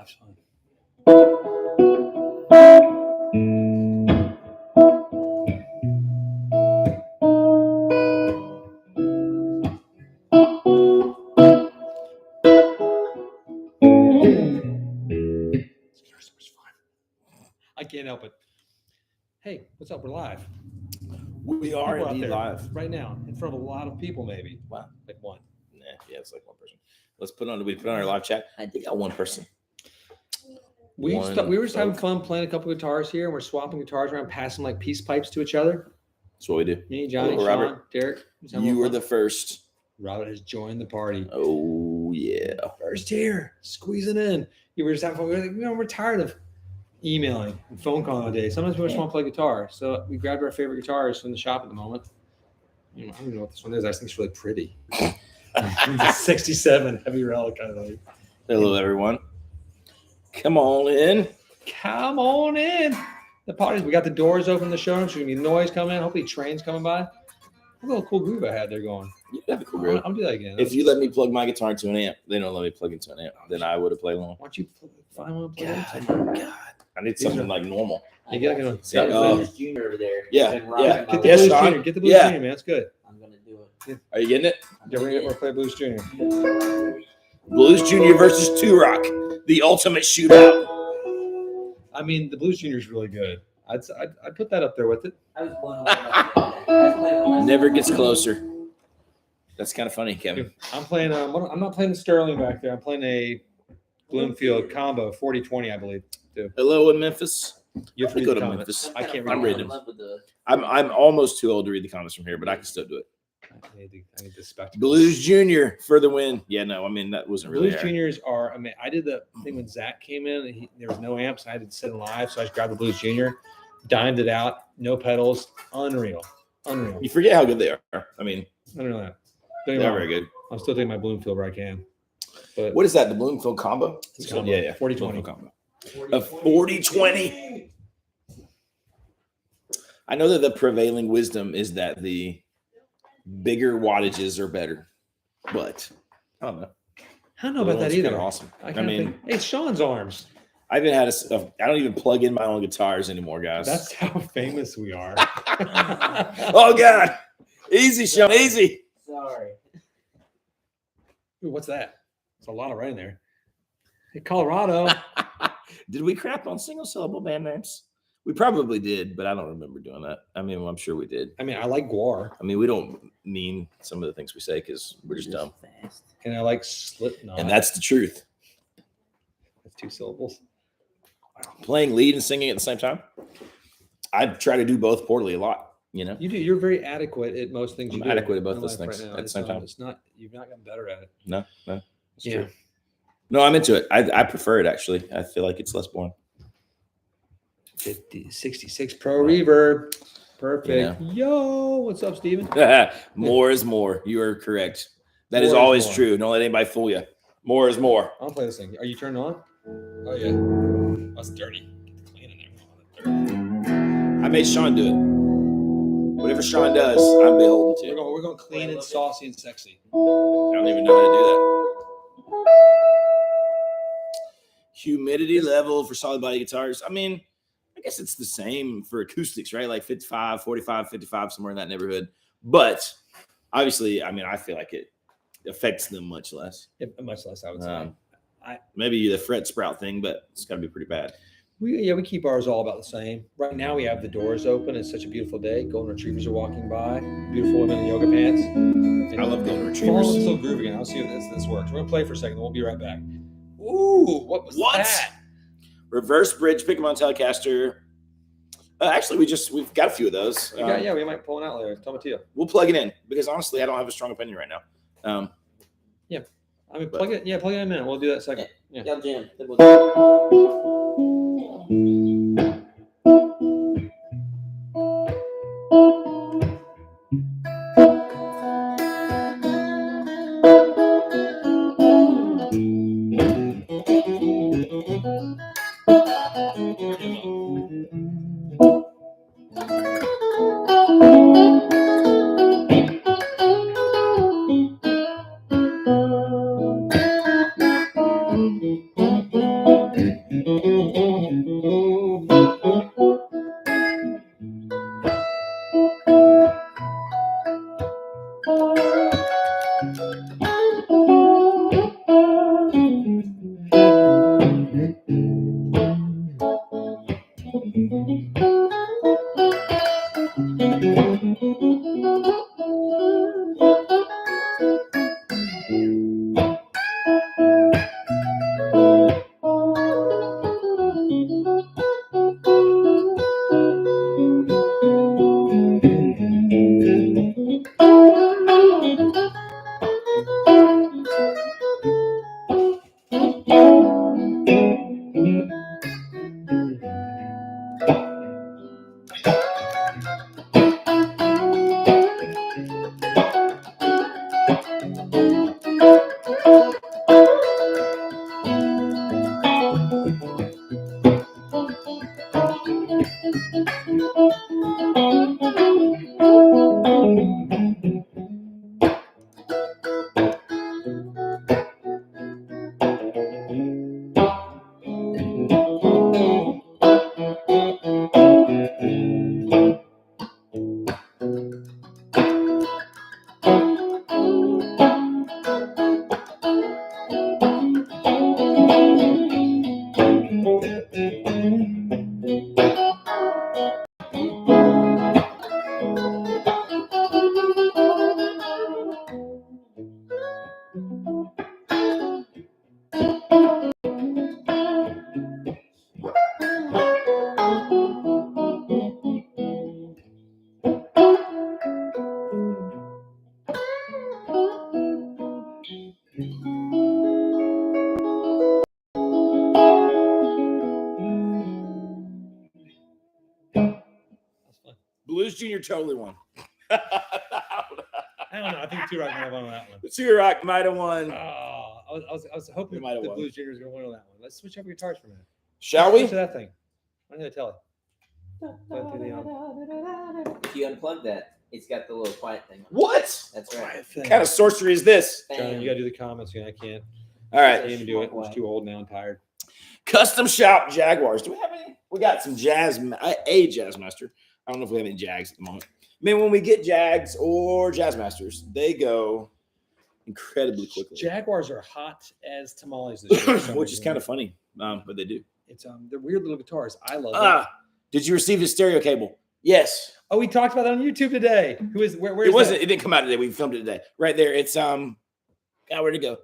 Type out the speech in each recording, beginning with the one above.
life's fun. I can't help it. Hey, what's up? We're live. We are indeed live right now in front of a lot of people. Maybe wow, like one. Yeah, it's like one person. Let's put on. We put on our live chat. I think got one person. We were just having fun playing a couple of guitars here, and we're swapping guitars around, passing like peace pipes to each other. That's what we do. Me, Johnny, Sean, Robert, Derek. You were the first. Robert has joined the party. Oh yeah, first here, squeezing in. You were just having fun. We were like, we're tired of emailing and phone calling all day. Sometimes we just want to play guitar. So we grabbed our favorite guitars from the shop at the moment. I don't even know what this one is. I just think it's really pretty. It's a 67 heavy relic, I believe. Hello, everyone. Come on in. Come on in. The parties. We got the doors open in the showroom. So there's going to be noise coming in. Hopefully trains coming by. Look at the little cool groove I had there going. You have a cool groove. I'll do that again. If you let me plug my guitar into an amp, they don't let me plug into an amp. Then I would have played along. Why don't you find one? God. I need something like normal. You get a Junior over there. Yeah. Get the Blues Junior. Get the Blues Junior, man. It's good. I'm gonna do it. Are you getting it? Yeah, we're play Blues Junior. Blues Junior versus Two Rock, the ultimate shootout. I mean, the Blues Junior is really good. I'd put that up there with it. I was blown away. Never gets closer. That's kind of funny, Kevin. I'm playing. I'm not playing the Sterling back there. I'm playing a Bloomfield combo 40-20, I believe. Too. Hello in Memphis. You have to go to Memphis. I can't I'm read reading. I'm almost too old to read the comments from here, but I can still do it. I need the spectacle. Blues Junior for the win. Yeah, no, I mean that wasn't really. Blues Juniors are. I mean, I did the thing when Zach came in. And there was no amps. I had to sit in live, so I just grabbed the Blues Junior, dimed it out, no pedals, unreal. You forget how good they are. I mean, unreal. They're very good. I'm still taking my Bloomfield where I can. But what is that? The Bloomfield combo? Combo. Yeah. 40-20 combo. A 40-20. I know that the prevailing wisdom is that the bigger wattages are better, but I don't know. I don't know about that either. Awesome. I mean, it's Sean's arms. I haven't had I don't even plug in my own guitars anymore, guys. That's how famous we are. Oh God, easy, Sean, easy. Sorry. Ooh, what's that? It's a lot of writing there. Hey, Colorado. Did we crap on single syllable band names? We probably did, but I don't remember doing that. I mean, well, I'm sure we did. I mean, I like Guar. I mean, we don't mean some of the things we say because we're just dumb. Fast. And I like Slipknot. And that's the truth. That's 2 syllables. Playing lead and singing at the same time. I try to do both poorly a lot. You know, you do. You're very adequate at most things. I'm adequate at both those things at the same time. It's not. You've not gotten better at it. No. It's true. No, I'm into it. I prefer it actually. I feel like it's less boring. 66 Pro Reverb. Perfect. Yo, what's up, Steven? More is more. You are correct. That is always true. Don't let anybody fool you. More is more. I'll play this thing. Are you turned on? Oh yeah. That's dirty. Get the clean in there. I made Sean do it. Whatever Sean does, I'm beholden to. We're going clean and saucy and sexy. I don't even know how to do that. Humidity level for solid body guitars. I mean, I guess it's the same for acoustics, right? Like 55, 45, 55, somewhere in that neighborhood. But obviously, I mean, I feel like it affects them much less. Much less, I would say. Maybe the fret sprout thing, but it's got to be pretty bad. We keep ours all about the same. Right now we have the doors open. It's such a beautiful day. Golden retrievers are walking by. Beautiful women in yoga pants. I love golden retrievers. It's still groove again. I'll see if this works. We're gonna play for a second. Then we'll be right back. Ooh, what was that? Reverse bridge pick 'em on Telecaster. Actually, we've got a few of those. We might pull one out later. Tell me to you. We'll plug it in because honestly, I don't have a strong opinion right now. Plug it in a minute. We'll do that second. Yeah, jam. Blues Junior totally won. I don't know. I think Two Rock might have won on that one. Two Rock might have won. Oh, I was hoping We might have the won. Blues Juniors were going to win on that one. Let's switch over guitars for a minute. Shall Switch we? to that thing. I'm going to tell it. If you unplug that, it's got the little quiet thing. What? That's right. What kind of sorcery is this? Johnny, you got to do the comments. Yeah, I can't. All I right. can't even do it. I'm just too old now and tired. Custom Shop Jaguars. Do we have any? We got some a Jazzmaster. I don't know if we have any Jags at the moment. I mean, when we get Jags or Jazzmasters, they go incredibly quickly. Jaguars are hot as tamales this year, Which is kind of funny, but they do. It's they're weird little guitars. I love them. Did you receive the stereo cable? Yes. Oh, we talked about that on YouTube today. Where It wasn't. It didn't come out today. We filmed it today. Right there. It's God, where'd it go?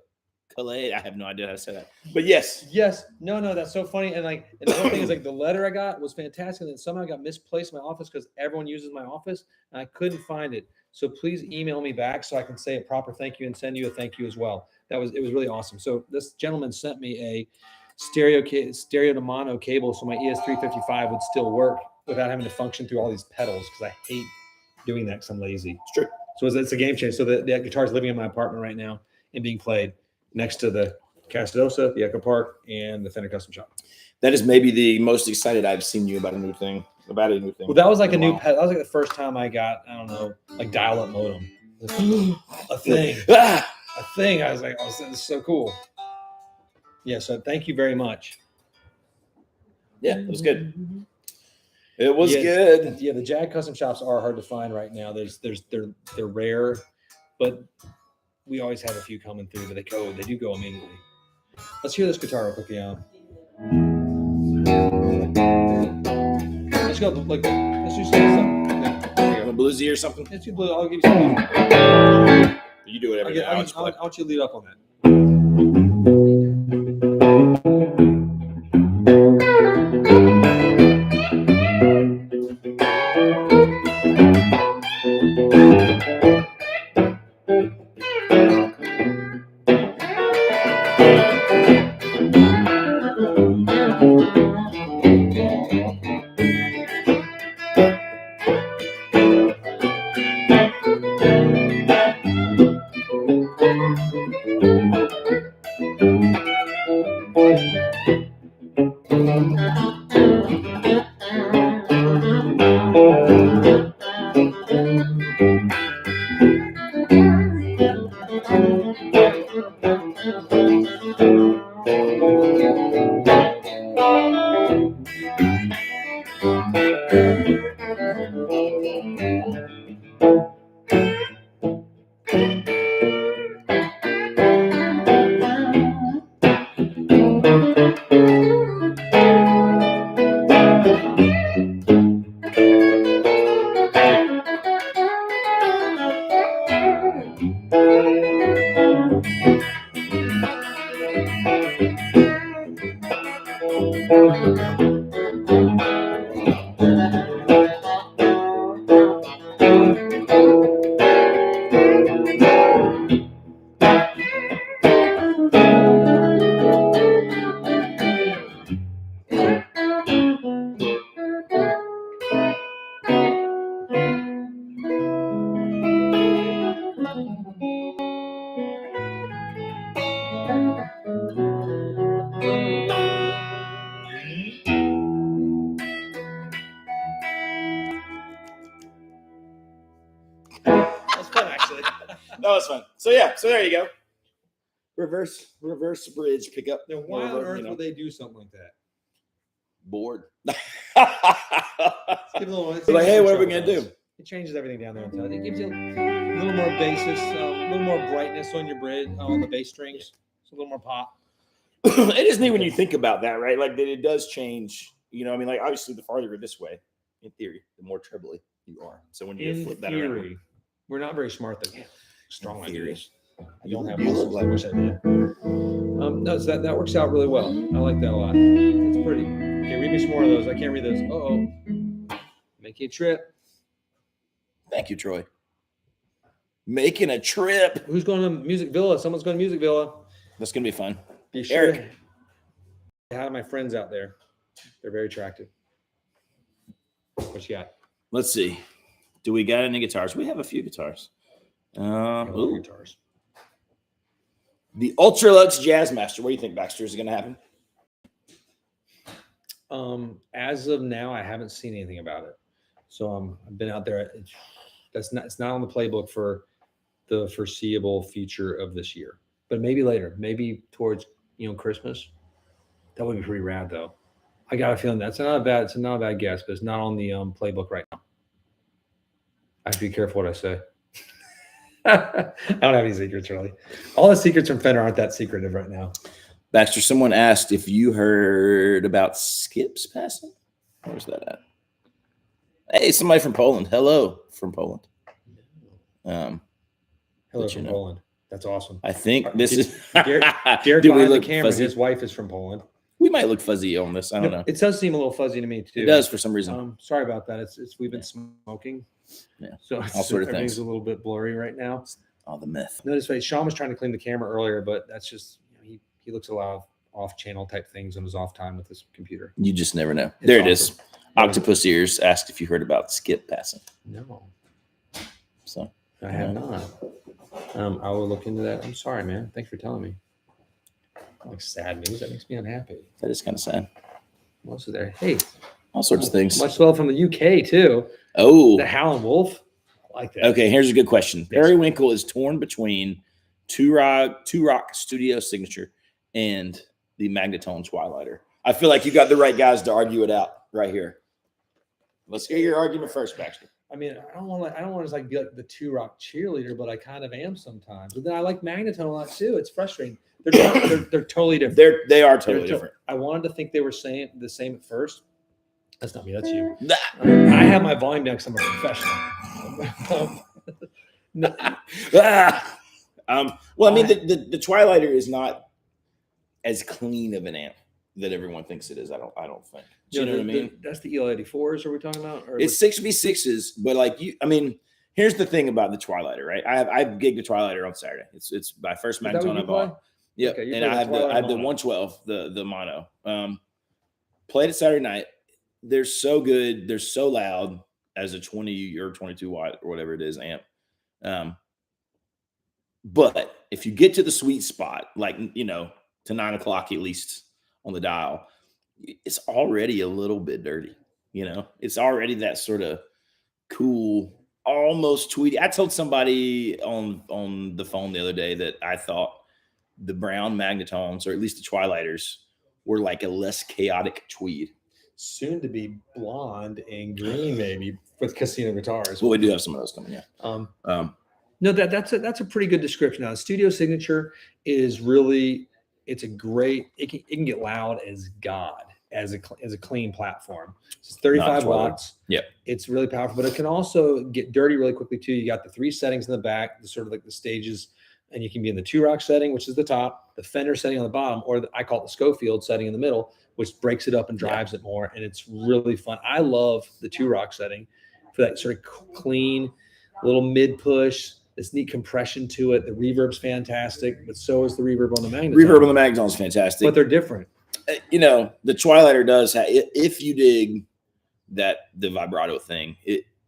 Calais. I have no idea how to say that. But yes. Yes. No, that's so funny. And and the whole thing is the letter I got was fantastic. And then somehow got misplaced in my office because everyone uses my office and I couldn't find it. So please email me back so I can say a proper thank you and send you a thank you as well. It was really awesome. So this gentleman sent me a stereo to mono cable so my ES355 would still work without having to function through all these pedals because I hate doing that because I'm lazy. It's true. So it's a game changer. So the guitar is living in my apartment right now and being played next to the Castadosa, the Echo Park, and the Fender Custom Shop. That is maybe the most excited I've seen you about a new thing. Well, that was like a new pet. That was like the first time I got, I don't know, like dial-up modem. A thing. A thing. I was like, oh, this is so cool. Yeah, so thank you very much. Yeah, it was good. It was good. Yeah, the Jag Custom Shops are hard to find right now. They're rare, but we always have a few coming through, but they do go immediately. Let's hear this guitar real quick, yeah. Let's go like let's do something. Yeah, A bluesy or something. let's do blue. I'll give you something. You do whatever. I want you to lead up on that. That was fun. So there you go. Reverse bridge pickup. Now, why on earth would they do something like that? Bored. Give it a little, Like, hey, what are we gonna do? It changes everything down there. It gives you a little more basis, a little more brightness on your bridge, on the bass strings. It's a little more pop. It is neat when you think about that, right? Like that it does change. You know, I mean, like obviously the farther you're this way, in theory, the more trebly you are. So when you flip that around, we're not very smart though. Strong like theory. this. I don't have muscles. I wish I did. No, so that works out really well. I like that a lot. It's pretty. Okay, read me some more of those. I can't read those. Making a trip. Thank you, Troy. Making a trip. Who's going to Music Villa? Someone's going to Music Villa. That's gonna be fun. Be sure Eric. I have my friends out there. They're very attractive. What you got? Let's see. Do we got any guitars? We have a few guitars. Ooh. Guitars. The Ultralux Jazzmaster. What do you think, Baxter? Is it going to happen? As of now, I haven't seen anything about it. So I've been out there. It's not on the playbook for the foreseeable future of this year, but maybe later, maybe towards Christmas. That would be pretty rad, though. I got a feeling it's not a bad guess, but it's not on the playbook right now. I have to be careful what I say. I don't have any secrets, really. All the secrets from Fender aren't that secretive right now. Baxter, someone asked if you heard about skips passing. Where's that at? Hey, somebody from Poland. Hello from Poland. Hello from Poland. That's awesome. I think this is Derek behind the camera. Fuzzy? His wife is from Poland. We might look fuzzy on this. I don't know. It does seem a little fuzzy to me too. It does for some reason. Sorry about that. We've been smoking. Yeah. So all sort of everything's things. A little bit blurry right now. All the myth. Notice Sean was trying to clean the camera earlier, but that's just he looks a lot of off-channel type things on his off time with his computer. You just never know. There it is. Octopus Ears asked if you heard about skip passing. No. So I have not. I will look into that. I'm sorry, man. Thanks for telling me. Like sad news. That makes me unhappy. That is kind of sad. What's there? Hey. All sorts of things. Much love from the UK too. Oh. The Howlin' Wolf. I like that. Okay, here's a good question. Periwinkle is torn between Two Rock Studio Signature and the Magnetone Twilighter. I feel like you got the right guys to argue it out right here. Let's hear your argument first, Baxter. I mean, I don't want to be like the Two Rock cheerleader, but I kind of am sometimes. But then I like Magnetone a lot too. It's frustrating. They're totally different. They are totally different. I wanted to think they were saying the same at first. That's not me. That's you. I have my volume down because I'm a professional. Well, I mean, the Twilighter is not as clean of an amp that everyone thinks it is. I don't think. Do you know what I mean? That's the EL84s. Are we talking about? Or it's 6V6s, but here's the thing about the Twilighter, right? I gigged the Twilighter on Saturday. It's my first Magnetone I bought. Yeah, okay, and I have the 112, the mono. Played it Saturday night. They're so good. They're so loud as a 20 or 22 watt or whatever it is amp. But if you get to the sweet spot, like to 9 o'clock at least on the dial, it's already a little bit dirty. It's already that sort of cool, almost tweedy. I told somebody on the phone the other day that I thought the brown Magnetones, or at least the Twilighters, were like a less chaotic tweed. Soon to be blonde and green, maybe, with casino guitars. Well, we do have some of those coming. Yeah. No, that's a pretty good description. Now, the Studio Signature is really it can get loud as God as a clean platform. It's 35 watts. Yep. It's really powerful, but it can also get dirty really quickly too. You got the 3 settings in the back, the sort of like the stages, and you can be in the Two Rock setting, which is the top, the Fender setting on the bottom, or I call it the Schofield setting in the middle, which breaks it up and drives it more. And it's really fun. I love the Two Rock setting for that sort of clean, little mid push, this neat compression to it. The reverb's fantastic, but so is the reverb on the Magnetone. Reverb on the Magnetone is fantastic. But they're different. The Twilighter does have, if you dig the vibrato thing,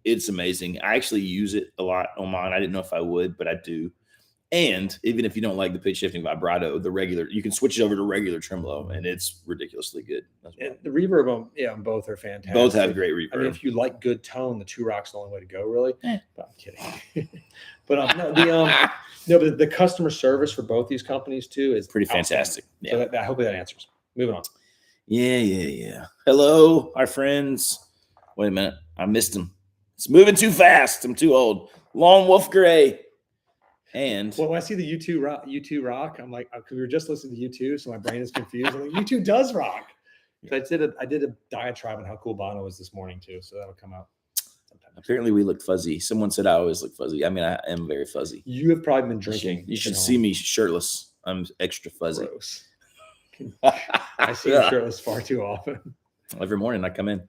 it's amazing. I actually use it a lot on mine. I didn't know if I would, but I do. And even if you don't like the pitch shifting vibrato, you can switch it over to regular tremolo, and it's ridiculously good. And the reverb on both are fantastic. Both have great reverb. I mean, if you like good tone, the Two Rock's the only way to go, really. But I'm kidding. But the customer service for both these companies too is pretty fantastic. Yeah. So hopefully that answers. Moving on. Yeah. Hello, our friends. Wait a minute, I missed him. It's moving too fast. I'm too old. Lone Wolf Gray. And when I see the U2 rock, I'm like, because we were just listening to U2, so my brain is confused. I'm like, U2 does rock. I did a diatribe on how cool Bono was this morning too, so that'll come out sometime. Apparently, we look fuzzy. Someone said I always look fuzzy. I mean, I am very fuzzy. You have probably been drinking. You should see me shirtless. I'm extra fuzzy. Gross. I see you shirtless far too often. Every morning I come in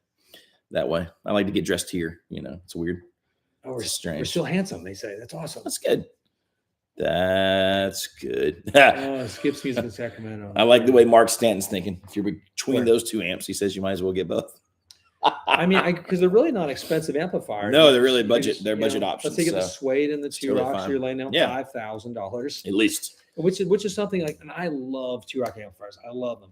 that way. I like to get dressed here. It's weird. Oh, we're strange. We're still handsome. They say that's awesome. That's good. That's good. Skip's music in Sacramento. I like the way Mark Stanton's thinking. If you're between those two amps, he says you might as well get both. I mean, because they're really not expensive amplifiers. No, they're really budget. Just, They're you budget know, options. Let's say you get the so suede and the it's two totally rocks. fine. You're laying down Yeah. $5,000, at least. which is something like. And I love two rock amplifiers. I love them.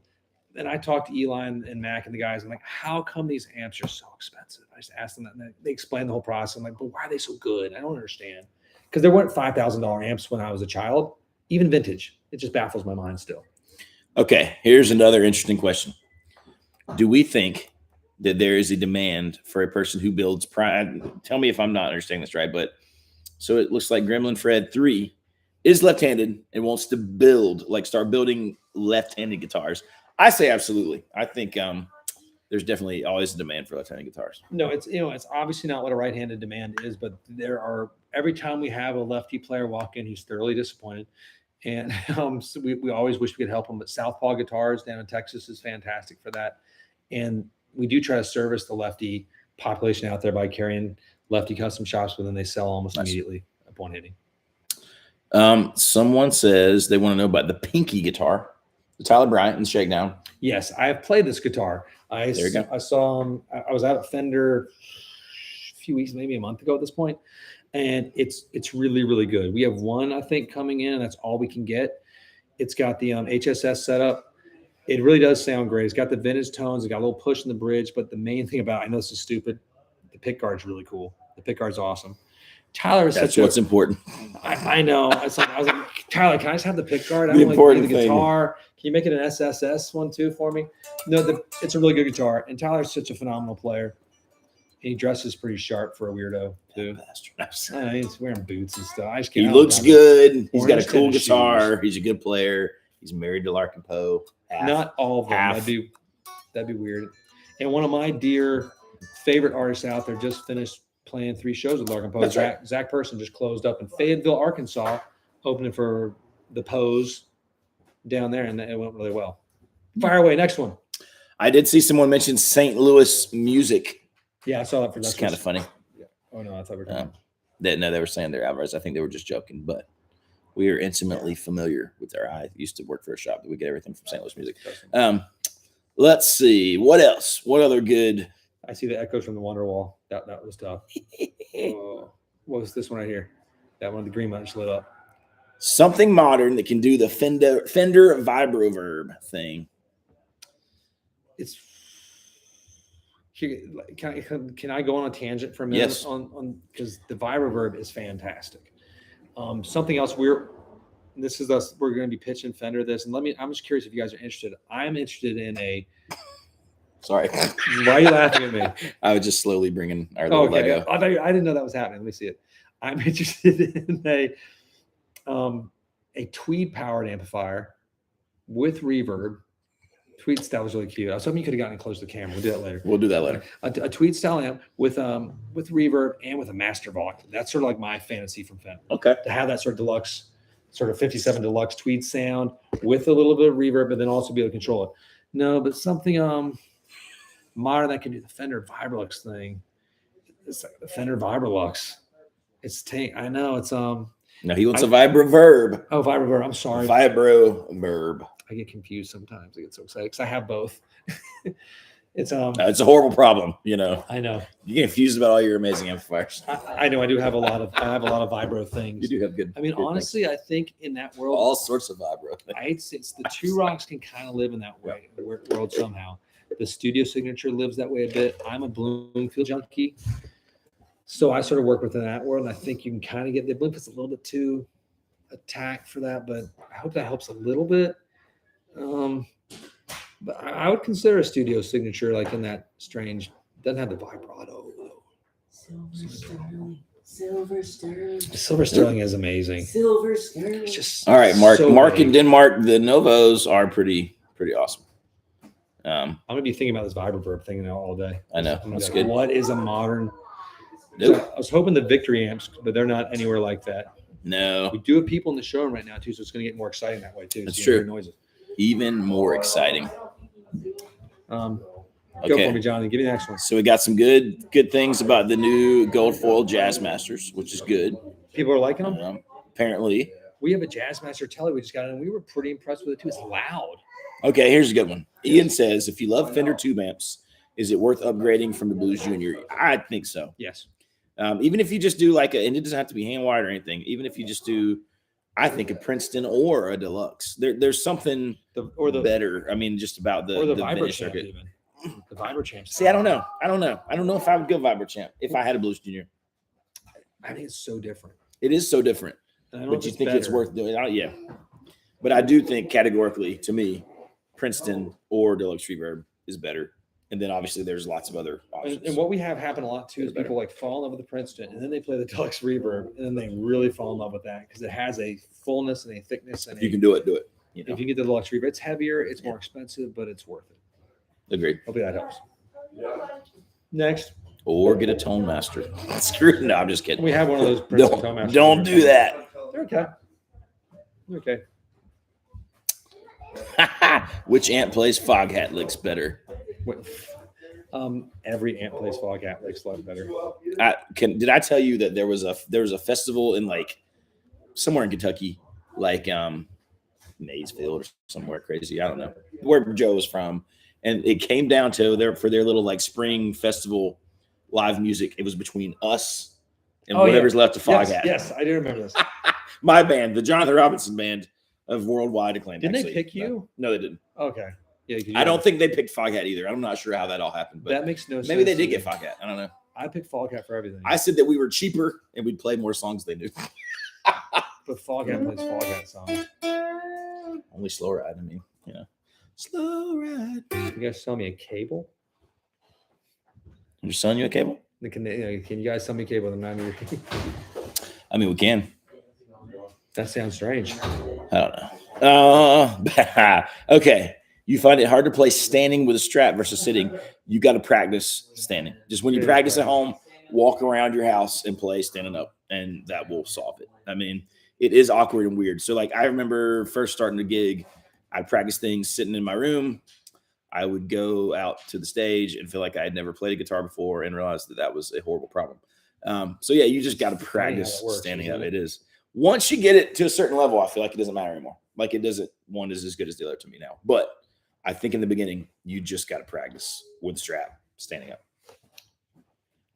And I talked to Eli and Mac and the guys. I'm like, how come these amps are so expensive? I just asked them that, and they explained the whole process. I'm like, but why are they so good? I don't understand. Because there weren't $5,000 amps when I was a child, even vintage. It just baffles my mind still. Okay, here's another interesting question. Do we think that there is a demand for a person who builds tell me if I'm not understanding this right, but so it looks like Gremlin Fred 3 is left-handed and wants to start building left-handed guitars. I say absolutely. I think there's definitely always a demand for left-handed guitars. No, it's obviously not what a right-handed demand is, but every time we have a lefty player walk in, he's thoroughly disappointed. And so we always wish we could help him. But Southpaw Guitars down in Texas is fantastic for that. And we do try to service the lefty population out there by carrying lefty custom shops, but then they sell almost immediately upon hitting. Someone says they want to know about the Pinky guitar, the Tyler Bryant and Shakedown. Yes, I have played this guitar. There you go. I saw him. I was out at Fender a few weeks, maybe a month ago at this point, and it's really, really good. We have one, I think, coming in, and that's all we can get. It's got the HSS setup. It really does sound great. It's got the vintage tones. It's got a little push in the bridge, but the main thing about it, I know this is stupid, the pick guard's really cool. The pick guard's awesome. Tyler is That's what's important. I know. I was like, Tyler, can I just have the pick guard? I The don't want important the thing. guitar. Can you make it an SSS one too for me? No, it's a really good guitar. And Tyler's such a phenomenal player. He dresses pretty sharp for a weirdo too. I know, he's wearing boots and stuff. I just He can't. looks good. He's got a Orange cool tennis guitar. He's a good player. He's married to Larkin Poe. Not all of them. half. That'd be weird. And one of my dear favorite artists out there just finished playing 3 shows with Larkin Poe. That's right. Zach Person just closed up in Fayetteville, Arkansas, opening for the Pose down there, and it went really well. Fire away, next one. I did see someone mention St. Louis music. Yeah, I saw that for It's next kind of funny. Yeah. Oh no, I thought we were talking. They were saying they're Alvarez. I think they were just joking, but we are intimately familiar with their. I used to work for a shop that we get everything from St. Louis music. Let's see. What else? What other good? I see the echoes from the Wonderwall. That was tough. Oh, what was this one right here? That one, the green one just lit up. Something modern that can do the Fender vibroverb thing. It's can I go on a tangent for a minute? Yes. On because the vibroverb is fantastic. Something else we're going to be pitching Fender this, and I'm just curious if you guys are interested. I'm interested in a. Sorry. Why are you laughing at me? I was just slowly bringing our little Lego. I didn't know that was happening. Let me see it. I'm interested in a tweed powered amplifier with reverb. Tweed style was really cute. I was hoping you could have gotten close to the camera. We'll do that later. We'll do that later. A tweed style amp with reverb and with a master vault. That's sort of like my fantasy from Fender. Okay. To have that sort of deluxe, sort of 57 deluxe tweed sound with a little bit of reverb, but then also be able to control it. No, but something modern that can do the Fender Vibrolux thing. It's like the Fender Vibrolux. I know it's No, he wants a vibroverb. Oh, Vibroverb. I'm sorry. Vibroverb. I get confused sometimes. I get so excited because I have both. It's a horrible problem, you know. I know. You get confused about all your amazing amplifiers. I know. I have a lot of vibro things. You do have good. I mean, good honestly, things. I think in that world, all sorts of vibro. it's the two rocks can kind of live in that way world somehow. The Studio Signature lives that way a bit. I'm a Bloomfield junkie, so I sort of work within that world. And I think you can kind of get the Bloomfield's a little bit too attacked for that, but I hope that helps a little bit. But I would consider a Studio Signature like in that strange. Doesn't have the vibrato though. Silver Sterling. Silver Sterling is amazing. Silver Sterling. It's just All right, Mark. so Mark big. in Denmark, the Novos are pretty awesome. I'm gonna be thinking about this vibroverb thing now all day. I know. I'm gonna That's go, good. What is a modern? Nope. I was hoping the Victory amps, but they're not anywhere like that. No, We do have people in the showroom right now too, so it's gonna get more exciting that way too. That's So you hear true. Noises. even more exciting. Go Okay. for me, Johnny. Give me the next one. So we got some good things about the new gold foil Jazz Masters, which is good. People are liking them. Apparently. We have a Jazzmaster Telly we just got in, and we were pretty impressed with it too. It's loud. Okay, here's a good one. Ian says, if you love Fender tube amps, Is it worth upgrading from the Blues Junior? I think so. Yes. Even if you just do like and it doesn't have to be hand wired or anything. Even if you just do, I think a Princeton or a Deluxe. There's something better. I mean, just about the vintage circuit. Even. The Vibrochamp. See, I don't know. I don't know if I would go Vibrochamp if I had a Blues Junior. I think it's so different. It is so different. But you think it's worth doing? Yeah. But I do think categorically, to me, Princeton or Deluxe Reverb is better. And then obviously there's lots of other options. And what we have happen a lot too is people like fall in love with the Princeton and then they play the Deluxe Reverb and then they really fall in love with that because it has a fullness and a thickness. And if you can do it, do it. You know? If you get the Deluxe Reverb, it's heavier, it's more expensive, but it's worth it. Agreed. Hopefully that helps. Next. Or get a Tone Master. Screw it. No, I'm just kidding. We have one of those Princeton Tone Masters. Don't do that. They're okay. They're okay. Which amp plays Foghat licks better? Every amp plays Foghat licks a lot better. Did I tell you that there was a festival in like somewhere in Kentucky, like Maysville or somewhere crazy? I don't know where Joe was from, and it came down to their little like spring festival live music. It was between us and whatever's left of Foghat. Yes, I do remember this. My band, the Jonathan Robinson Band of worldwide acclaim. Didn't they pick you? No, they didn't. Okay. Yeah, I don't think they picked Foghat either. I'm not sure how that all happened, but that makes no sense. Maybe they did get Foghat. I don't know. I picked Foghat for everything. I said that we were cheaper and we'd play more songs they knew. But Foghat plays Foghat songs. Only Slow Ride. I mean, Slow Ride. You guys sell me a cable? I'm just selling you a cable? Can you guys sell me a cable with a 9 I mean, we can. That sounds strange. I don't know. Okay. You find it hard to play standing with a strap versus sitting. You got to practice standing. Just when you practice at home, walk around your house and play standing up, and that will solve it. I mean, it is awkward and weird. So, like, I remember first starting the gig, I'd practice things sitting in my room. I would go out to the stage and feel like I had never played a guitar before and realize that was a horrible problem. So, yeah, you just got to practice standing up. It is. Once you get it to a certain level, I feel like it doesn't matter anymore. Like, one is as good as the other to me now. But I think in the beginning, you just got to practice with strap, standing up.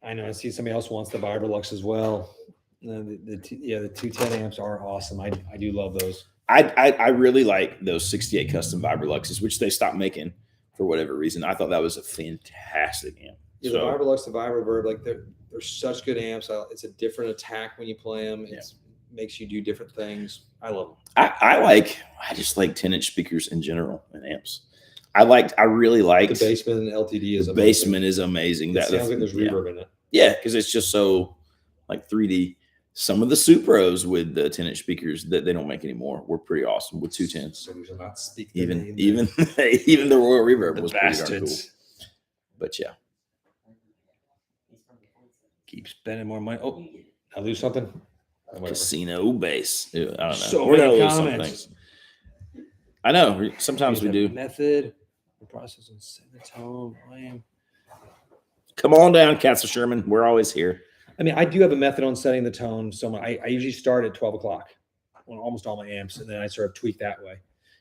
I know. I see somebody else wants the Vibrolux as well. The 210 amps are awesome. I do love those. I really like those 68 custom Vibroluxes, which they stopped making for whatever reason. I thought that was a fantastic amp. Yeah, the Vibrolux, the Vibroverb, like they're such good amps. It's a different attack when you play them. It makes you do different things. I love them. I just like 10-inch speakers in general and amps. I really like the Bassman LTD is amazing. Bassman is amazing. It sounds like there's reverb in it. Yeah, because it's just so like 3D. Some of the Supros with the 10-inch speakers that they don't make anymore were pretty awesome with 210s. So we shall not speak. Even the Royal Reverb was pretty darn cool. But yeah, keep spending more money. Oh, I lose something. Casino bass. I don't know. So many comments. I know. Sometimes we do. Method. The process and set the tone. Come on down, Castle Sherman. We're always here. I mean, I do have a method on setting the tone. So I usually start at 12 o'clock on almost all my amps, and then I sort of tweak that way.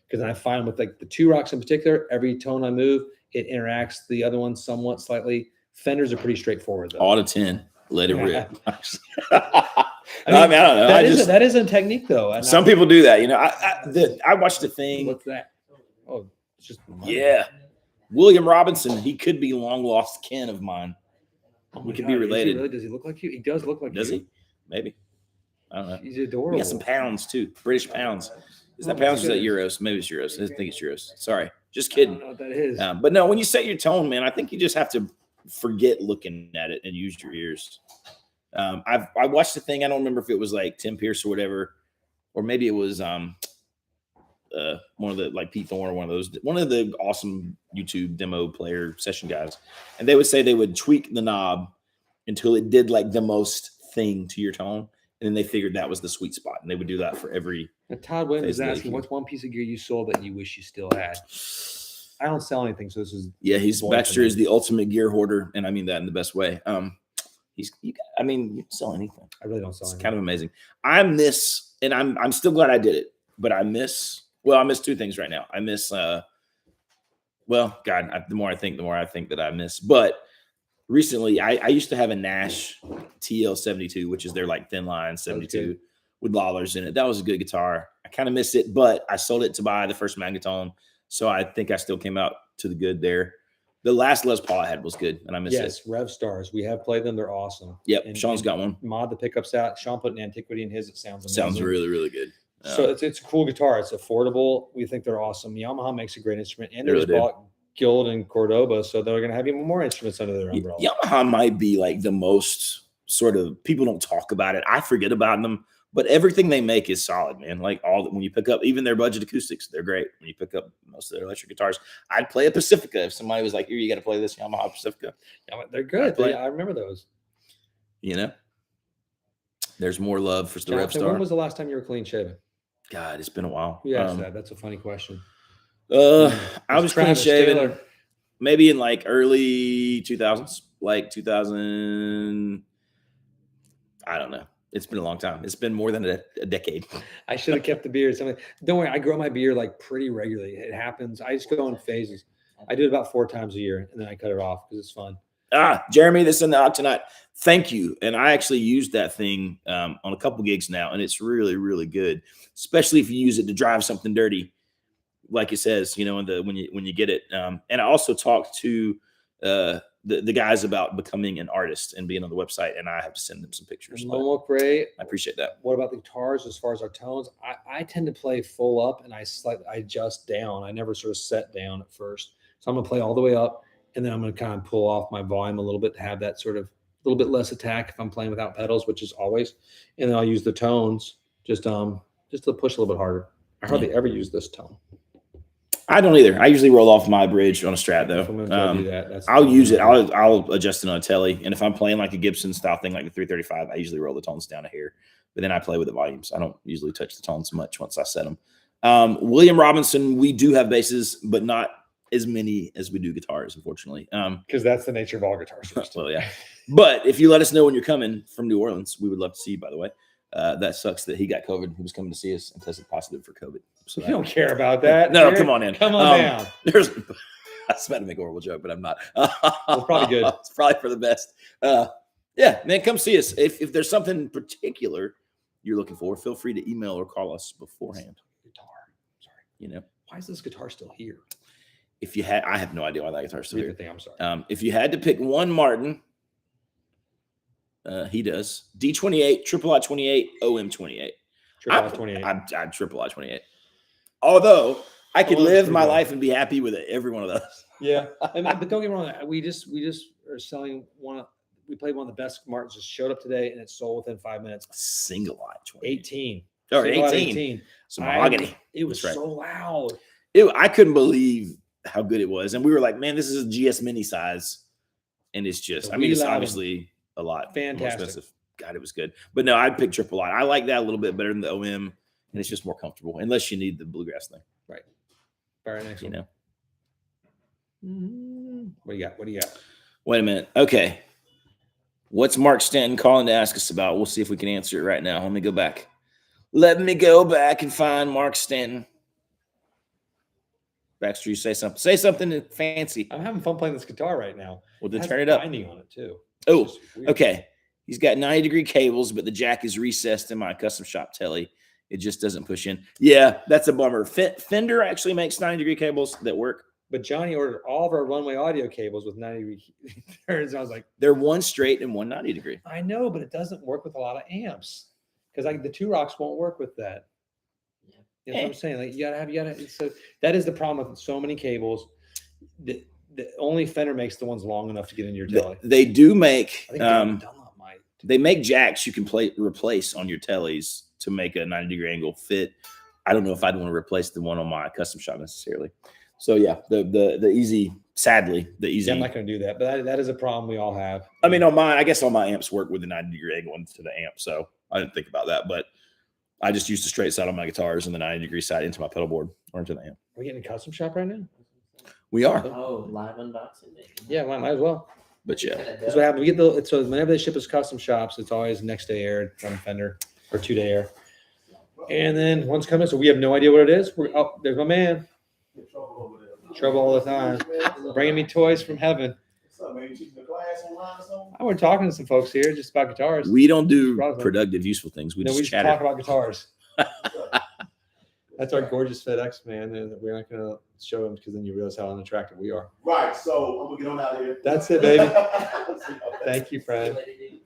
Because then I find with like the two rocks in particular, every tone I move, it interacts the other one somewhat slightly. Fenders are pretty straightforward though. All to 10. Let it rip. I don't know. That is a technique though. Some people do that. I watched a thing. What's that? Oh, it's just money. Yeah. William Robinson. He could be long lost kin of mine. We could be related. Does he look like you? He does look like you. Does he? Maybe. I don't know. He's adorable. He got some pounds too. British pounds. Is that pounds or is that euros? Maybe it's euros. I think it's euros. Sorry. Just kidding. I don't know what that is. But no, when you set your tone, man, I think you just have to forget looking at it and use your ears. I watched the thing. I don't remember if it was like Tim Pierce or whatever, or maybe it was one of the like Pete Thorne, one of the awesome YouTube demo player session guys. And they would say they would tweak the knob until it did like the most thing to your tone. And then they figured that was the sweet spot. And they would do that for every. Now, Todd Williams is asking, what's one piece of gear you sold that you wish you still had? I don't sell anything. So this is. Yeah. Baxter is the ultimate gear hoarder. And I mean that in the best way. You can sell anything. I really don't sell anything. It's kind of amazing. I'm still glad I did it, but I miss two things right now. I miss well, God, the more I think that I miss. But recently, I used to have a Nash TL72, which is their like thin line 72 with Lawlers in it. That was a good guitar. I kind of miss it, but I sold it to buy the first Magnetone, so I think I still came out to the good there. The last Les Paul I had was good, and I miss it. Yes, Rev Stars. We have played them. They're awesome. Yep, And Sean's got one. Mod the pickups out. Sean put an Antiquity in his. It sounds amazing. Sounds really, really good. So it's a cool guitar. It's affordable. We think they're awesome. Yamaha makes a great instrument, and they They just really do. bought Guild and Cordoba, so they're going to have even more instruments under their umbrella. Yamaha might be like the most sort of, people don't talk about it. I forget about them, but everything they make is solid, man. Like when you pick up even their budget acoustics, they're great. When you pick up most of their electric guitars, I'd play a Pacifica if somebody was like, "Here, you got to play this Yamaha Pacifica." Yeah, they're good. I remember those. You know, there's more love for the Rev Jonathan, Star. when was the last time you were clean shaven? God, it's been a while. Yeah, that's a funny question. I was clean Travis shaven Taylor. maybe in like early 2000s, like 2000. I don't know. It's been a long time. It's been more than a decade. I should have kept the beard. Don't worry, I grow my beard like pretty regularly. It happens. I just go in phases. I do it about 4 times a year, and then I cut it off because it's fun. Jeremy, this in the Octonaut. Thank you. And I actually used that thing on a couple gigs now, and it's really, really good, especially if you use it to drive something dirty, like it says, you know, when you get it. And I also talked to the guys about becoming an artist and being on the website, and I have to send them some pictures. Look great. I appreciate that. What about the guitars as far as our tones? I tend to play full up, and I adjust down. I never sort of set down at first. So I'm gonna play all the way up, and then I'm gonna kind of pull off my volume a little bit to have that sort of a little bit less attack if I'm playing without pedals, which is always. And then I'll use the tones just to push a little bit harder. I hardly ever use this tone. I don't either. I usually roll off my bridge on a Strat though. I'll use it. I'll adjust it on a telly, and if I'm playing like a Gibson style thing, like the 335, I usually roll the tones down a hair. But then I play with the volumes. I don't usually touch the tones much once I set them. William Robinson, we do have basses, but not as many as we do guitars, unfortunately. Because that's the nature of all guitars. Well, yeah. But if you let us know when you're coming from New Orleans, we would love to see you. By the way, that sucks that he got COVID. He was coming to see us and tested positive for COVID. So you don't care about that. No, come on in. Come on down. I was about to make a horrible joke, but I'm not. It's probably good. It's probably for the best. Yeah, man, come see us. If there's something particular you're looking for, feel free to email or call us beforehand. Guitar. Sorry. You know, why is this guitar still here? If you had, I have no idea why that guitar's still here. I'm sorry. If you had to pick one Martin, he does D28, Triple I 28, OM 28. Triple I 28. I'd Triple I 28. Although I could OM's live my pretty good. life and be happy with every one of those. Yeah, but don't get me wrong. We just are selling one. We played one of the best Martins. Just showed up today, and it sold within 5 minutes. Single I 28. 18. Or Single out 18. Some mahogany. It was That's right. so loud. I couldn't believe how good it was, and we were like, "Man, this is a GS mini size," and it's just. I mean, it's obviously a lot fantastic. more expensive. God, it was good, but no, I'd pick Triple I. I like that a little bit better than the OM, and it's just more comfortable, unless you need the bluegrass thing. Right. All right, next you one. Know. What do you got? What do you got? Wait a minute. Okay. What's Mark Stanton calling to ask us about? We'll see if we can answer it right now. Let me go back. Let me go back and find Mark Stanton. Baxter, you say something. Say something fancy. I'm having fun playing this guitar right now. Well, then It has turn it up. binding on it too. Oh, It's just weird. okay. He's got 90-degree cables, but the jack is recessed in my custom shop telly. It just doesn't push in. Yeah, that's a bummer. Fender actually makes 90-degree cables that work. But Johnny ordered all of our runway audio cables with 90-degree turns. I was like, they're one straight and one 90-degree. I know, but it doesn't work with a lot of amps because like the 2 Rocks won't work with that. You know what I'm saying? Like you gotta. So that is the problem with so many cables. The only Fender makes the ones long enough to get into your telly. They do make. I think Dunlop might. They make jacks you can replace on your tellies to make a 90-degree angle fit. I don't know if I'd want to replace the one on my custom shop necessarily. So yeah, the easy. Sadly, the easy. Yeah, I'm not going to do that, but that is a problem we all have. I mean, I guess all my amps work with the 90-degree angle into the amp, so I didn't think about that. But I just use the straight side on my guitars and the 90-degree side into my pedal board or into the amp. Are we getting a custom shop right now? We are. Oh, live unboxing. Yeah, might as well. But yeah, that's what happens. We get so whenever they ship us custom shops, it's always next day air from Fender or 2-day air. And then once coming, so we have no idea what it is. There's my man. Trouble all the time. Bringing me toys from heaven. What's up, man? You teaching a class online or something? We're talking to some folks here just about guitars. We don't do Bravo. productive, useful things. We No, just we just chatter. talk about guitars. What's up? That's our gorgeous FedEx man, and we're not gonna show him because then you realize how unattractive we are. Right, so I'm gonna get on out of here. That's it, baby. Thank you, friend.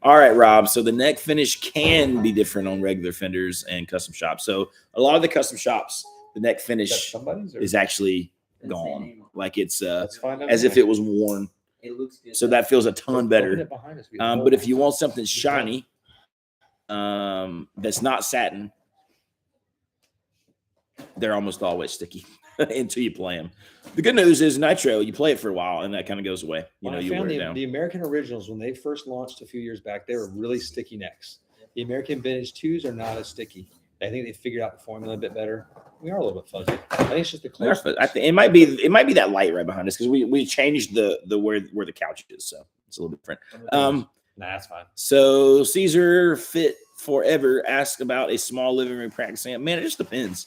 All right, Rob. So the neck finish can be different on regular fenders and custom shops. So a lot of the custom shops, the neck Is that finish somebody's or is actually Doesn't say gone. name on Like it's that's fine. as if it was worn. it. It looks good. So that feels a ton Open better. it behind us. We But if you want something shiny, that's not satin, they're almost always sticky until you play them. The good news is nitro, you play it for a while and that kind of goes away. You know, I you wear found it down. the American Originals when they first launched a few years back, they were really sticky necks. The American Vintage 2s are not as sticky. I think they figured out the formula a bit better. We are a little bit fuzzy. I think it's just the close. I think it might be that light right behind us because we changed the where the couch is, so it's a little bit different. Nah, that's fine. So Caesar Fit Forever asked about a small living room practice amp. Man, it just depends.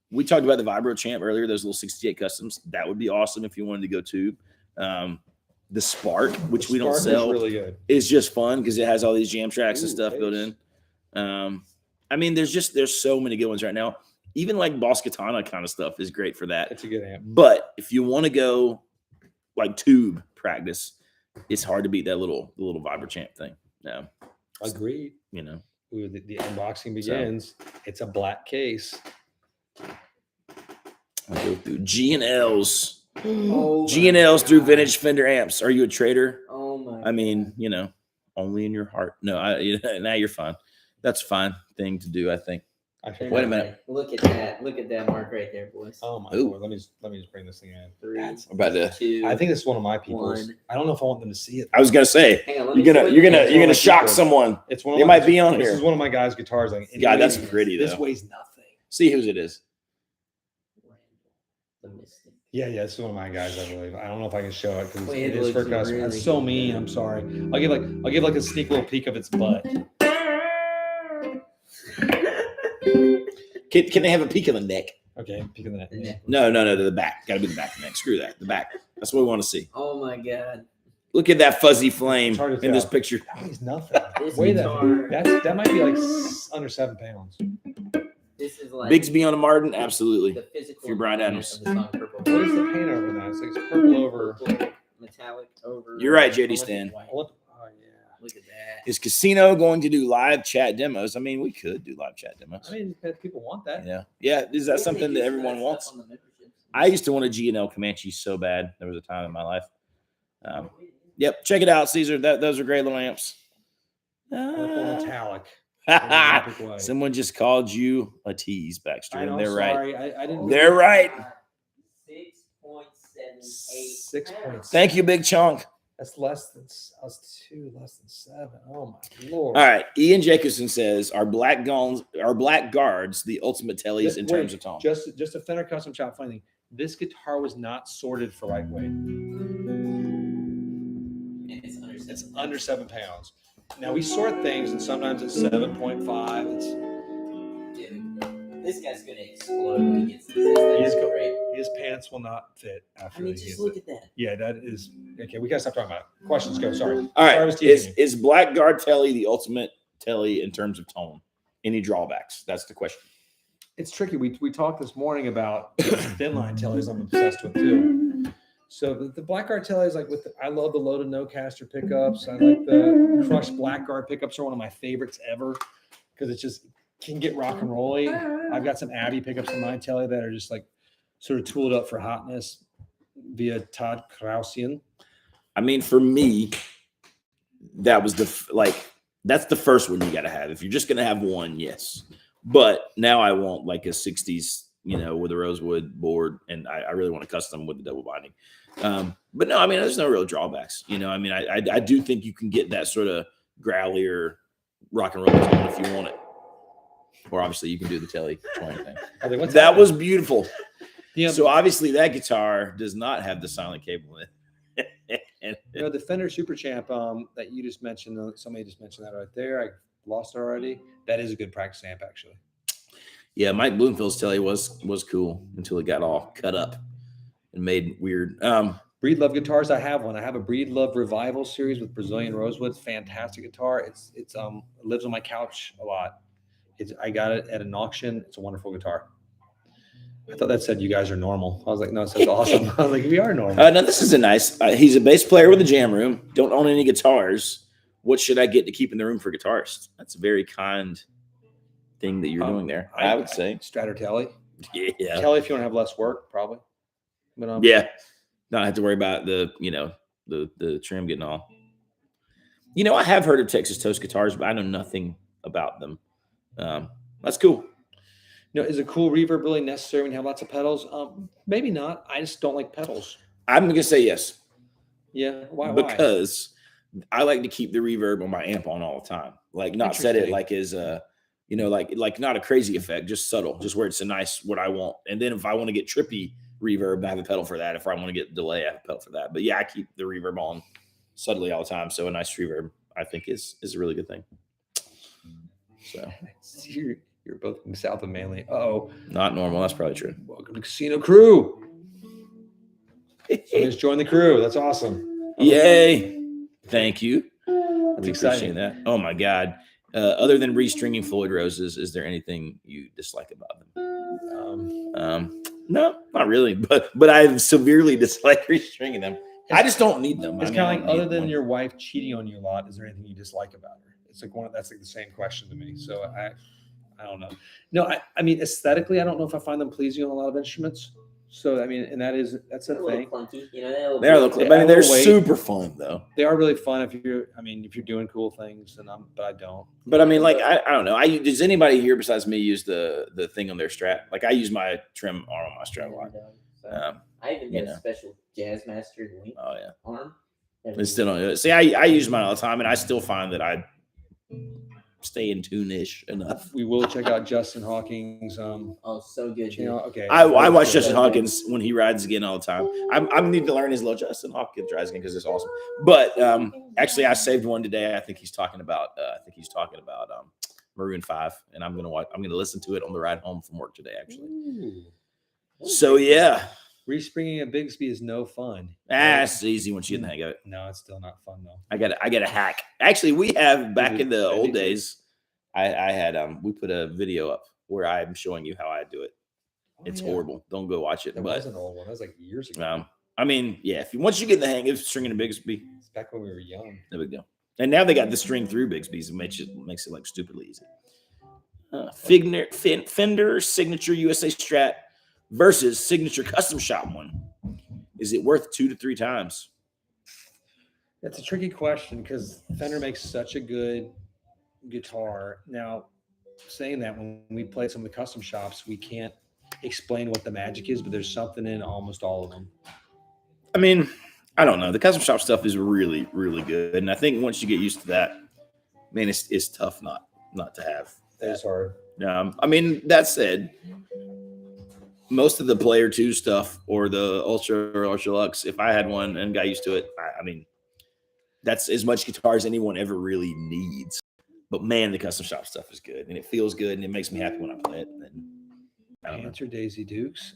We talked about the Vibro Champ earlier, those little 68 customs. That would be awesome if you wanted to go tube. The Spark, which we don't Spark is sell, really good. is just fun because it has all these jam tracks and Ooh, stuff built bass. in. I mean, there's so many good ones right now. Even like Boss Katana kind of stuff is great for that. It's a good amp. But if you want to go like tube practice, it's hard to beat the little Vibro Champ thing. Yeah, Agreed. you know. Ooh, the unboxing begins. It's a black case. I'll go through G and L's. Oh G and my L's through God. vintage Fender amps. Are you a trader? Oh my. I mean, you know, only in your heart. No, now you're fine. That's a fine thing to do, I think. I think. Wait a minute. Look at that. Look at that mark right there, boys. Oh my Ooh. lord. Let me just bring this thing in. 3, I'm about to. 2. I think this is one of my people's. One. I don't know if I want them to see it. I was gonna say Hang on. Let you're me gonna see you're what gonna it you're gonna is. shock people. someone. It's one of They my, might be on this here. is one of my guys' guitars. Like, it God, that's weighs- pretty This though. weighs nothing. See whose it is. The Mystic. Yeah, this is one of my guys. I believe. I don't know if I can show it because Wait, it it is for looks custom. really That's so good. mean. I'm sorry. I'll give like a sneak little peek of its butt. Can they have a peek of the neck? Okay, peek of the neck. The neck. No, to the back. Got to be the back of the neck. Screw that. The back. That's what we want to see. Oh my God. Look at that fuzzy flame It's hard to in this tell. picture. That weighs nothing. This Weigh guitar. that might be like under 7 pounds. This is like Bigsby on a Martin, absolutely. the physical. If you're Bryan embodiment Adams. of the song Purple. What is the paint over that? It's like it's purple over. Purple, metallic over. You're right, JD Olympic Stan. white. Oh yeah. Look at that. Is Casino going to do live chat demos? I mean, we could do live chat demos. I mean, if people want that. Yeah. Is that What something they that do for everyone stuff wants? on the memberships? I used to want a G&L Comanche so bad. There was a time in my life. Yep, check it out, Caesar. Those are great little amps. Purple metallic. in an epic way. Someone just called you a tease, Baxter, I know, and they're right. sorry. I didn't. They're right. 6.78. 6.6. Thank you, Big Chunk. That's less than. I was 2, less than 7. Oh my lord. All right, Ian Jacobson says, "Are black guards the ultimate tellies in Wait, terms of tone?" Just a Fender custom shop finding. This guitar was not sorted for lightweight. It's under It's 7. under 7 pounds. Now we sort things, and sometimes it's 7.5. It's Dude, this guy's gonna explode when he gets this. This He's thing's go- great. his pants will not fit after I mean, he just gets look it. at that. Yeah, that is okay. We gotta stop talking about it. Questions go. Sorry. All Sorry, I right, was teasing you. is blackguard telly the ultimate telly in terms of tone? Any drawbacks? That's the question. It's tricky. We talked this morning about thin line tellies. I'm obsessed with too. So the Blackguard tellies, like I love the loaded no caster pickups. I like the crushed Blackguard pickups are one of my favorites ever because it just can get rock and rolly. I've got some Abbey pickups in my telly that are just like sort of tooled up for hotness via Todd Krausian. I mean, for me, that was that's the first one you got to have. If you're just gonna have one, yes. But now I want like a 60s, with a rosewood board, and I really want a custom with the double binding. But no, I mean, there's no real drawbacks. I mean, I do think you can get that sort of growlier rock and roll tone if you want it. Or obviously you can do the telly twang thing. What's That happening? was beautiful. Yeah, So obviously that guitar does not have the silent cable in it. the Fender Super Champ that you just mentioned. Somebody just mentioned that right there. I lost it already. That is a good practice amp, actually. Yeah, Mike Bloomfield's telly was cool until it got all cut up. and made weird. Breed Love guitars. I have one. I have a Breed Love Revival series with Brazilian rosewood. Fantastic guitar. It lives on my couch a lot. I got it at an auction. It's a wonderful guitar. I thought that said you guys are normal. I was like, no, it says awesome. I was like, we are normal. No, this is a nice. He's a bass player with a jam room. Don't own any guitars. What should I get to keep in the room for guitarists? That's a very kind thing that you're doing there. I would say Stratter Telly. Yeah. Telly, if you want to have less work, probably. But Yeah. Not have to worry about the trim getting all. I have heard of Texas Toast guitars, but I know nothing about them. That's cool. Is a cool reverb really necessary when you have lots of pedals? Maybe not. I just don't like pedals. I'm gonna say yes. Yeah. Why? Because I like to keep the reverb on my amp on all the time. Like not set it like as like not a crazy effect, just subtle, just where it's a nice what I want. And then if I want to get trippy reverb, I have a pedal for that. If I want to get delay, I have a pedal for that. But yeah, I keep the reverb on subtly all the time. So a nice reverb, I think, is a really good thing. So you're both from south of Manly. Oh, not normal. That's probably true. Welcome to Casino Crew. Somebody's joined the crew. That's awesome. Yay! Thank you. That's exciting. That. Oh my God. Other than restringing Floyd roses, is there anything you dislike about them? No, not really. But I severely dislike restringing them. I just don't need them. It's kind of like, other than your wife cheating on you a lot, is there anything you dislike about her? It's like that's like the same question to me. So I don't know. No, I mean aesthetically, I don't know if I find them pleasing on a lot of instruments. So I mean, and that's a They're a little thing. clunky, They're a little. I mean, they're super fun though. They are really fun if you're doing cool things, but I don't. But I mean, like I don't know. Does anybody here besides me use the thing on their Strat? Like I use my trim arm on my Strat a lot. I even get a special Jazzmaster link arm. I still don't do it. See, I use mine all the time, and I still find that I stay in tune-ish enough. We will check out Justin Hawking's so good. Channel. Okay. I watch Justin Hawkins when he rides again all the time. I need to learn his little Justin Hawkins rides again because it's awesome. But actually, I saved one today. I think he's talking about Maroon 5, and I'm gonna listen to it on the ride home from work today. Actually. Ooh. So yeah. Respringing a Bigsby is no fun. It's easy once you get the hang of it. No, it's still not fun though. I got a hack. Actually, we have back in the old days. I had we put a video up where I'm showing you how I do it. It's horrible. Don't go watch it. That was an old one. That was like years ago. I mean, yeah. Once you get the hang of stringing a Bigsby, it's back when we were young. No big deal. And now they got the string through Bigsby's. It makes it like stupidly easy. Fender Signature USA Strat versus Signature Custom Shop one. Is it worth 2 to 3 times? That's a tricky question because Fender makes such a good guitar. Now, saying that, when we play some of the custom shops, we can't explain what the magic is, but there's something in almost all of them. I mean, I don't know. The custom shop stuff is really, really good. And I think once you get used to that, man, it's tough not to have. It's hard. I mean, that said, most of the Player 2 stuff or the Ultra or Ultra Lux, if I had one and got used to it, I mean, that's as much guitar as anyone ever really needs. But man, the custom shop stuff is good, and it feels good, and it makes me happy when I play it. And I don't Answer Daisy Dukes.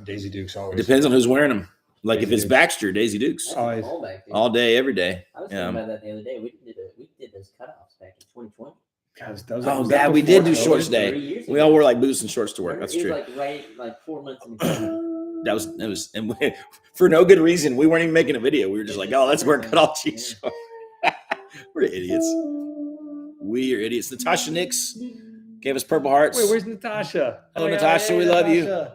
Daisy Dukes always. It depends on who's wearing them. Like Daisy if it's Dukes. Baxter, Daisy Dukes, Always. all day, every day. I was thinking about that the other day. We did those cutoffs back in 2020. God, we did do shorts day. We all wore like boots and shorts to work. That's it true. was like 4 months in between. That was, and for no good reason. We weren't even making a video. We were just like, oh, let's wear cutoff jeans. We're idiots. We are idiots. Natasha Nix gave us Purple Hearts. Wait, where's Natasha? Hello, Natasha. We love you.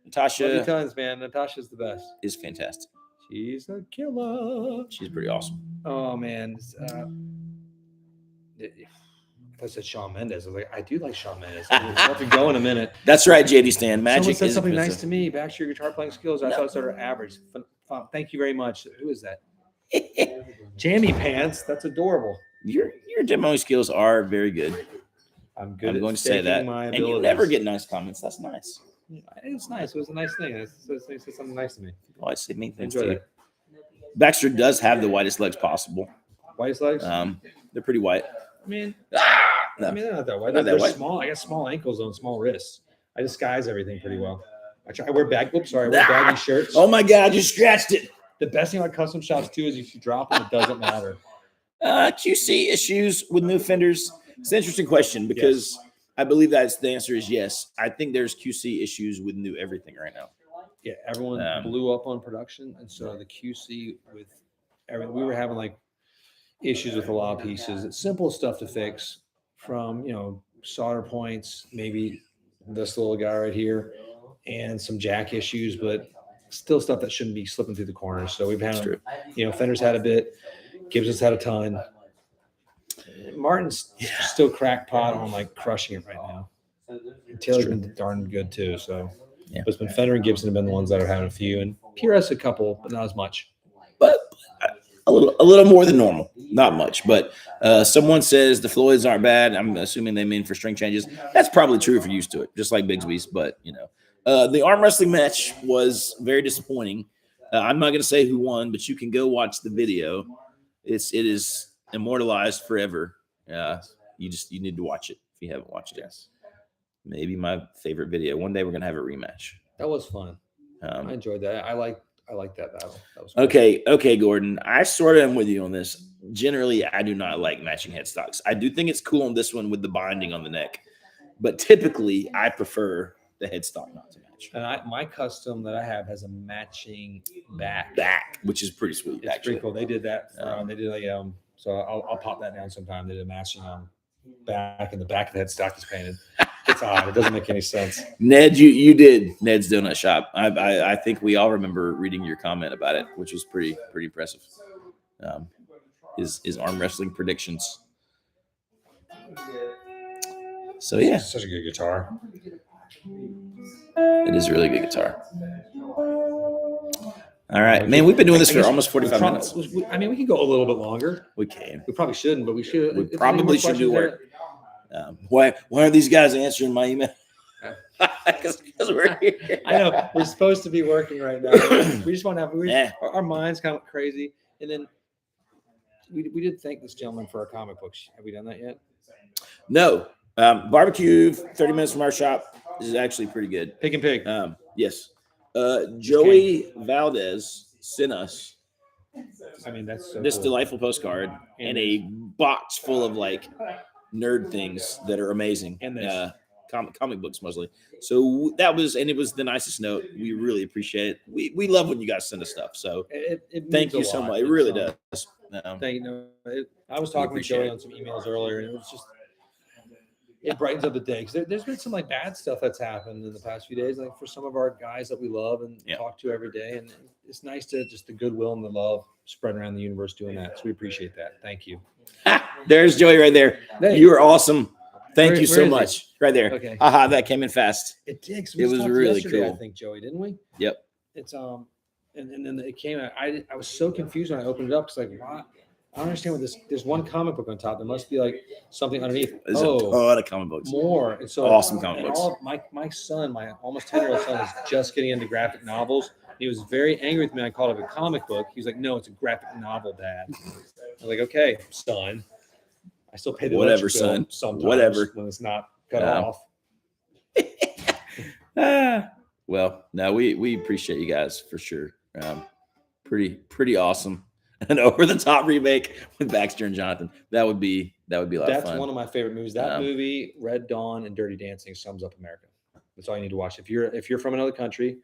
Natasha Love you tons, man. Natasha's the best. is fantastic. She's a killer. She's pretty awesome. Oh man. I said Shawn Mendes. I was like, I do like Shawn Mendes. We'll have to go in a minute. That's right, JD Stan. Magic Someone said is something expensive. nice to me. Back to your guitar playing skills. I thought it sort of average. Thank you very much. Who is that? Jammy Pants. That's adorable. Your demoing skills are very good. I'm good. I'm at going to say staking that. my And you abilities. never get nice comments. That's nice. It's nice. It was a nice thing. It said something nice to me. Oh, I say mean things Enjoy to you. that. Baxter does have the whitest legs possible. Whitest legs? They're pretty white. I mean, No. they're not that white. Not that They're white. small. I got small ankles on small wrists. I disguise everything pretty well. I wear Oops, sorry. I wear baggy shirts. Oh my God, you scratched it. The best thing about custom shops too is if you drop them, it doesn't matter. QC issues with new fenders. It's an interesting question because I believe the answer is yes. I think there's QC issues with new everything right now. Yeah, everyone blew up on production, and so the QC with everything, we were having like issues with a lot of pieces. It's simple stuff to fix, from solder points, maybe this little guy right here, and some jack issues, but still stuff that shouldn't be slipping through the corners. So we've had, Fender's had a bit, Gibson's had a ton. Martin's still crackpot on like crushing it right now. And Taylor's been darn good too. So, but it's been Fender and Gibson have been the ones that are having a few, and PRS a couple, but not as much. But a little more than normal, not much. But someone says the Floyds aren't bad. I'm assuming they mean for string changes. That's probably true if you're used to it, just like Bigsby's. But the arm wrestling match was very disappointing. I'm not going to say who won, but you can go watch the video. It is immortalized forever. You need to watch it if you haven't watched it. Maybe my favorite video. One day we're gonna have a rematch. That was fun. I enjoyed that. I like that battle. That was fun. Okay, Gordon. I sort of am with you on this. Generally, I do not like matching headstocks. I do think it's cool on this one with the binding on the neck, but typically I prefer the headstock not to match. And my custom that I have has a matching back, which is pretty sweet. It's pretty cool. They did that. They did so I'll pop that down sometime. They did a matching back, and the back of the headstock is painted. It's odd. It doesn't make any sense. Ned, you did Ned's Donut Shop. I think we all remember reading your comment about it, which was pretty impressive. His arm wrestling predictions. So yeah, it's such a good guitar. It is a really good guitar. All right, man. We've been doing this for almost 45 minutes. I mean, we could go a little bit longer. We can. We probably shouldn't, but we should. We probably should do work. Why aren't these guys answering my email? Because we're here. I know we're supposed to be working right now. We just want to have our minds kind of crazy. And then we did thank this gentleman for our comic books. Have we done that yet? No. Barbecue 30 minutes from our shop is actually pretty good. Pig and Pig. Yes. Joey Valdez sent us. I mean, that's so this cool. delightful postcard and a box full of like nerd things that are amazing. And comic books mostly. So it was the nicest note. We really appreciate it. We love when you guys send us stuff. So it thank you so much. It really does. Thank you. I was talking with Joey on some emails earlier, and it was just it brightens up the day, because there's been some like bad stuff that's happened in the past few days, like for some of our guys that we love and talk to every day, and it's nice to just the goodwill and the love spread around the universe doing that. So we appreciate that. Thank you. There's Joey right there. Hey. You are awesome. Thank you so much. Right there. Okay. Aha, that came in fast. It did. It was really cool. I think, Joey, didn't we? Yep. It's and then it came out. I was so confused when I opened it up. It's like, what? I don't understand what this. There's one comic book on top. There must be like something underneath. There's a ton of comic books. More. And so awesome comic books. My son, my almost 10-year-old son, is just getting into graphic novels. He was very angry with me. I called it a comic book. He was like, "No, it's a graphic novel, Dad." I was like, "Okay, son." I still pay the whatever, electric bill son. sometimes Whatever when it's not cut off. Well, no, we appreciate you guys for sure. Pretty awesome. An over the top remake with Baxter and Jonathan. That would be a lot of fun. That's one of my favorite movies. That movie, Red Dawn and Dirty Dancing, sums up America. That's all you need to watch. If you're from another country,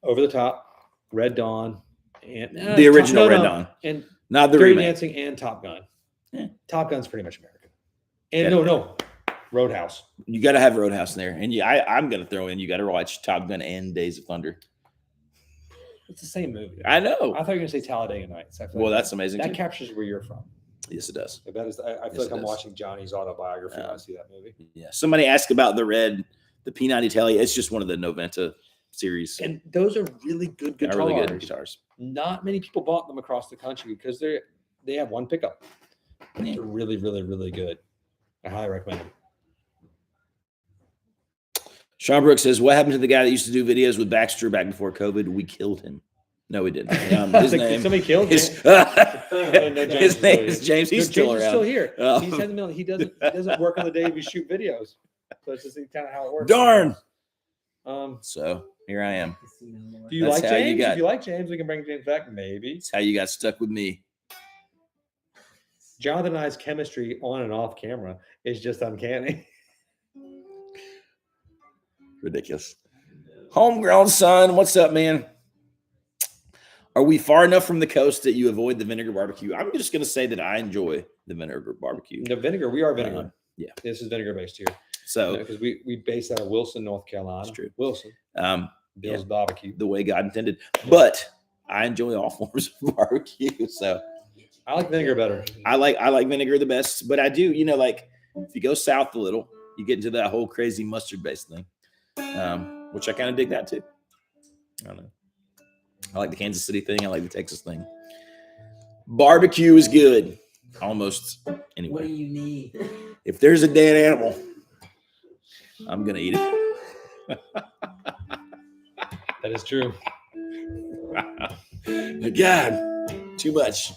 Over the Top, Red Dawn, and the original Red Dawn, and not the Dirty remake. Dancing and Top Gun. Yeah. Top Gun's pretty much American. And no, Roadhouse. You got to have Roadhouse in there, and I'm gonna throw in. You got to watch Top Gun and Days of Thunder. It's the same movie. I know. I thought you were gonna say Talladega Nights. Well, that's amazing. That captures where you're from. Yes, it does. I feel like I'm watching Johnny's autobiography when I see that movie. Yeah. Somebody asked about the P90 Telly. It's just one of the Noventa series. And those are really good guitars. Really good guitars. Not many people bought them across the country because they have one pickup. They're really, really, really good. I highly recommend them. Sean Brooks says, "What happened to the guy that used to do videos with Baxter back before COVID? We killed him." No, we didn't. His name. Somebody killed him. His name is James. He's still around. Still here. He's in the middle. He doesn't work on the day we shoot videos. So it's just kind of how it works. Darn. So Here I am. Casino more. Do you That's like how you James? got- If you like James, we can bring James back. Maybe. That's how you got stuck with me. Jonathan and I's chemistry on and off camera is just uncanny. Ridiculous. Homegrown son, what's up, man? Are we far enough from the coast that you avoid the vinegar barbecue? I'm just going to say that I enjoy the vinegar barbecue. The vinegar, we are vinegar. Yeah. This is vinegar based here. So Because we base out of Wilson, North Carolina. That's true. Wilson. Bill's yeah, barbecue. the way God intended. But I enjoy all forms of barbecue. So I like vinegar better. I like vinegar the best. But I do, like if you go south a little, you get into that whole crazy mustard based thing, which I kind of dig that too. I don't know. I like the Kansas City thing. I like the Texas thing. Barbecue is good. Almost What do anyway. you need? If there's a dead animal, I'm going to eat it. That is true. God, too much.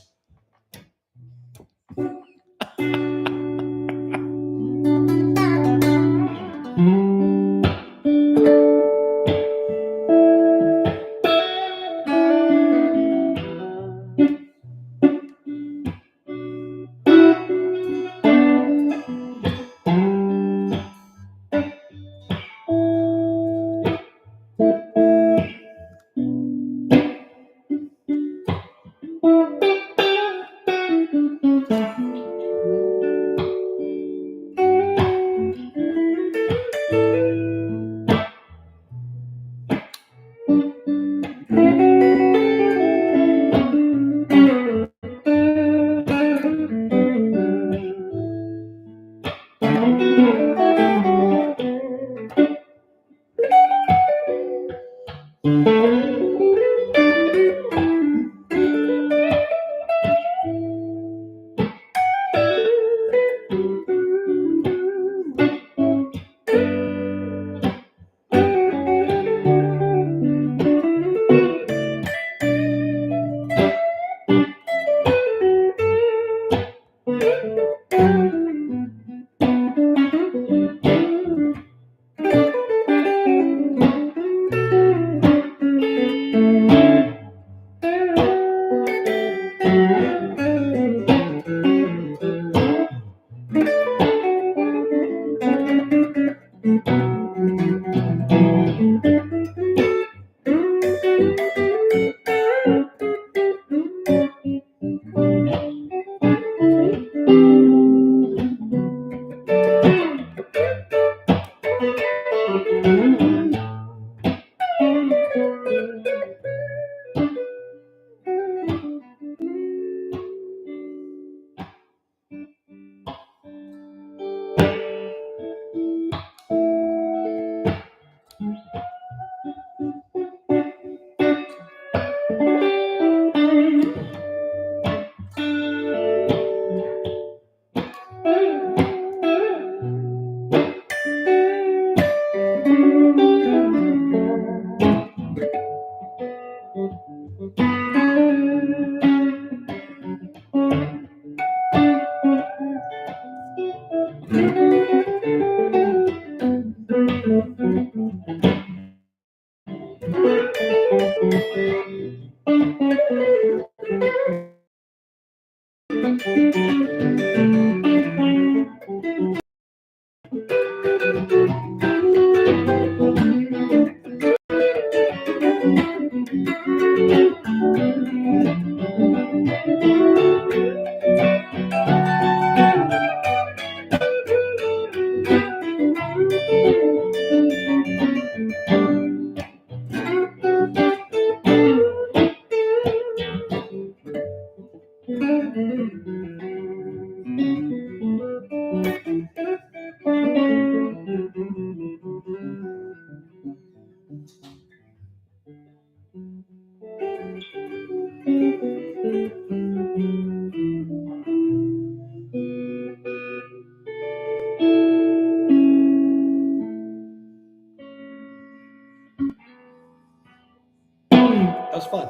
That was fun.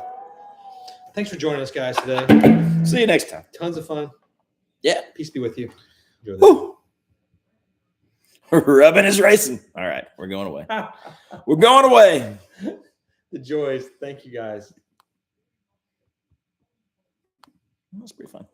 Thanks for joining us, guys, today. See you next time. Tons of fun. Yeah. Peace be with you. Enjoy this. Woo. Rubbing is racing. All right, we're going away. We're going away. The joys. Thank you guys. That's pretty fun.